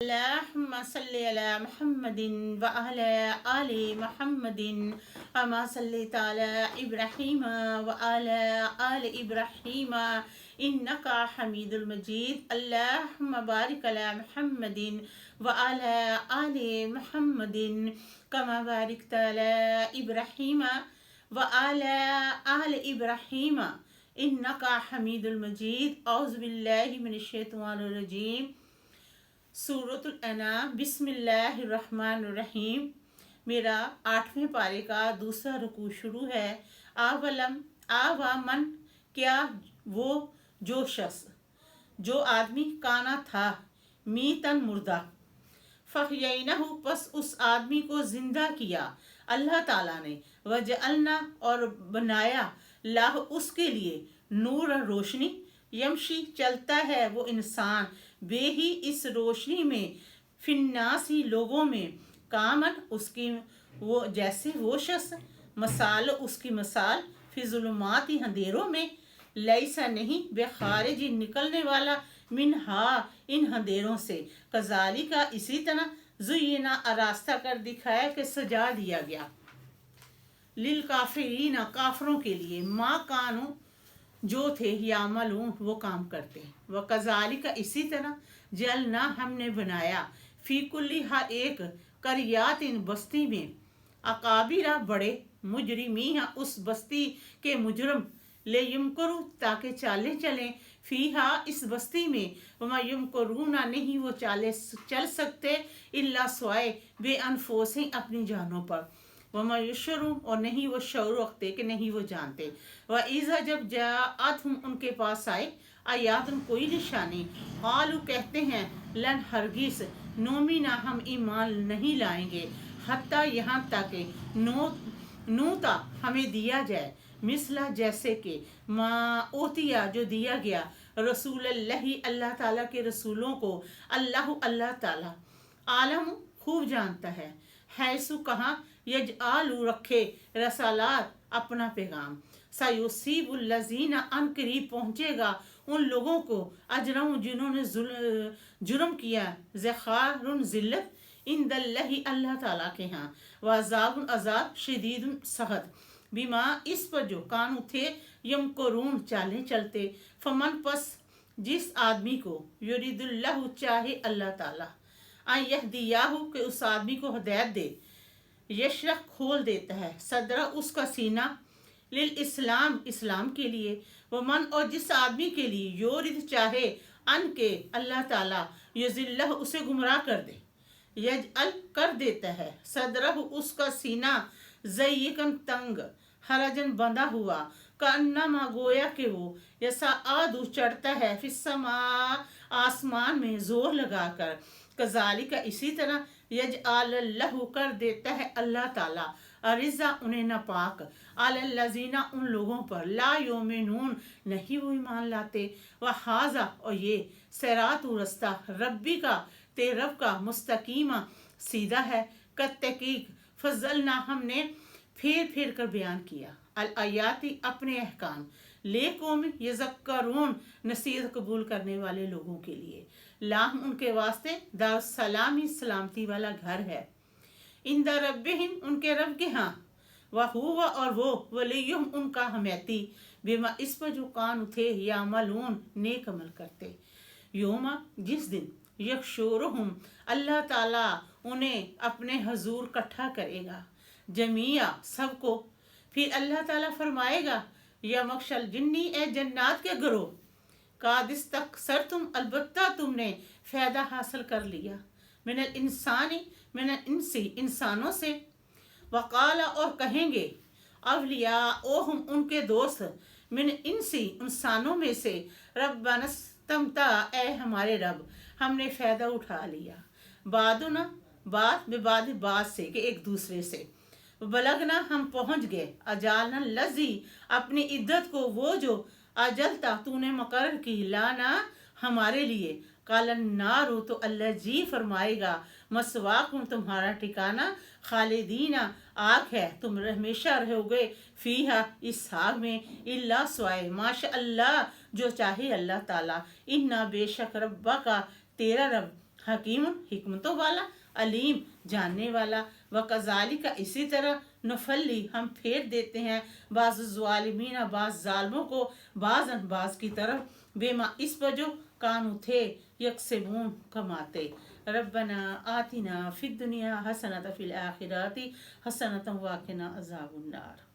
اللهم صل على محمد وعلى آل محمد كما صليت على إبراهيم وعلى آل إبراهيم إنك حميد مجيد. اللهم بارك على محمد وعلى آل محمد كما باركت على إبراهيم وعلى آل إبراهيم إنك حميد مجيد. أعوذ بالله من الشيطان الرجيم. सूरतुल अनाम बिस्मिल्लाहिर्रहमानिर्रहीम। मेरा 8वें पारे का दूसरा रुकू शुरू है। आवलम आवामन, क्या वो जो शख्स, जो आदमी काना था मीतन मुर्दा, फ़हयैनहु, पस उस आदमी को जिंदा किया अल्लाह ताला ने, वजअलना, और बनाया, लाह उसके लिए, नूर रोशनी, यमशी चलता है वो इंसान, बेही इस रोशनी में, फिन्नासी लोगों में, कामन उसकी वो जैसे वो शख्स, मसाल उसकी मसाल, फिजुलमाती अंधेरों में, लैसा नहीं बेखारिज निकलने वाला, मिनहा इन अंधेरों से, कजाली का इसी तरह, जुय्यना आरास्ता कर दिखाया कि सजा दिया गया, लिल काफिरीना काफरों के लिए, माँ कानू जो थे, यामलून वो काम करते, व कजाली का इसी तरह, जलना हमने बनाया, फी कुल्ली हर एक, करियात इन बस्ती में, अकाबिरा बड़े, मुजरिमीहा उस बस्ती के मुजरम, ले युमकरू ताकि चाले चलें, फीहा इस बस्ती में, वमा युमकरूना नहीं वो चाले चल सकते, इल्ला स्वाए बे अनफोसें अपनी जानों पर, वमा युशरू और नहीं वो शऊर रखते कि नहीं वो जानते, व ईज़ा जब जात हम उनके पास आए, आयातन कोई निशानी, आलू कहते हैं, लन हरगिस नोमिना हम ईमान नहीं लाएंगे, हत्ता यहाँ तक नूता हमें दिया जाए, मिसला जैसे कि माँ ओतिया जो दिया गया, रसूल अल्लाह ताला के रसूलों को, अल्लाह ताला आलम खूब जानता है सु कहाँ, यज आलू रखे, रसालात अपना पैगाम, सयुसीबुल्लज़ीना अन करीब पहुँचेगा उन लोगों को, अजरम जिन्होंने जुर्म किया, ज़खारुन ज़िल्लत, इंदल्लाहि अल्लाह ताला के यहाँ, वज़ाबुन अज़ाब शदीदुन सख्त, बिमा इस पर जो कानू थे, यमकुरून चाले चलते, फमन पस जिस आदमी को, युरिदुल्लाहु चाहे अल्लाह ताला, आन यहदियाहु के उस आदमी को हिदायत दे, यशरख खोल देता है, सदरा उसका सीना, लिल इस्लाम इस्लाम के लिए, वमन और जिस आदमी के लिए, योरिद चाहे, अन के अल्लाह ताला, यज़िल्लह उसे गुमराह कर दे, यजअल कर देता है, सदरह उसका सीना, ज़य्यकन तंग, हरजन बंधा हुआ, कन्नमा गोया के वो, यसा आदू चढ़ता है, फिस्समा आसमान में जोर लगाकर, कज़ालिका इसी तरह, यजअलल्लाहु कर देता है अल्लाह ताला, अरिज़ा उन्हें नापाक, अलल्लज़ीना उन लोगों पर, ला योमिनून नहीं वो ईमान लाते, व हाजा और ये, सिरातु रास्ता, रब्बी का ते रब का, मुस्तकीमा सीधा है, कत्तकीक फजलना हमने फेर फेर कर बयान किया, अल आयाती अपने अहकाम, ले कौम यज़क्करून नसीहत कबूल करने वाले लोगों के लिए, लाम उनके वास्ते, दारुस्सलामी सलामती वाला घर है, इंदा रब्बिहिम उनके रब के यहाँ, वह हुआ और वो, वलियुम उनका हमेती, बिमा इस पर जो कान थे, यामलून नेक अमल करते, योमा जिस दिन, यहशुरुहुम अल्लाह ताला उन्हें अपने हजूर इकट्ठा करेगा, जमिया सबको, फिर अल्लाह ताला फरमाएगा, या मक्शल जिन्नी ए जन्नात के घरों, कादिस तक सर तुम अलबत्ता तुमने फ़ायदा हासिल कर लिया, मिनल इंसानी मिनल इंसी इंसानों से, वकाला और कहेंगे, अवलिया ओ हम उनके दोस्त, मिन इंसी इंसानों में से, रब्बनस्तमता ए हमारे रब, हमने फ़ायदा उठा लिया, बादुना बात बेबाद बात से कि एक दूसरे से, बलगना हम पहुँच गए, अजालना लजी अपनी इद्दत को वो जो, अजलता तूने मुकर्रर की, लाना हमारे लिए, कालन नारो तो अल्लाह जी फरमाएगा, मसवाकुम तुम्हारा ठिकाना, खालिदीना आग है तुम हमेशा रहोगे, फीहा इस आग में, इल्ला स्वाए माशा अल्लाह जो चाहे अल्लाह ताला, इन्ना बेशक रब्बा का तेरा रब, حکیم حکمتوں والا، علیم جاننے والا، وکذالک اسی طرح نفلی ہم پھیر دیتے ہیں بعض الظالمین بعض ظالموں کو بعض کی طرف بما اس وجہ کانو تھے یکسبون کماتے۔ ربنا آتنا فی الدنیا حسنۃ فی الآخرۃ حسنۃ وقنا عذاب النار۔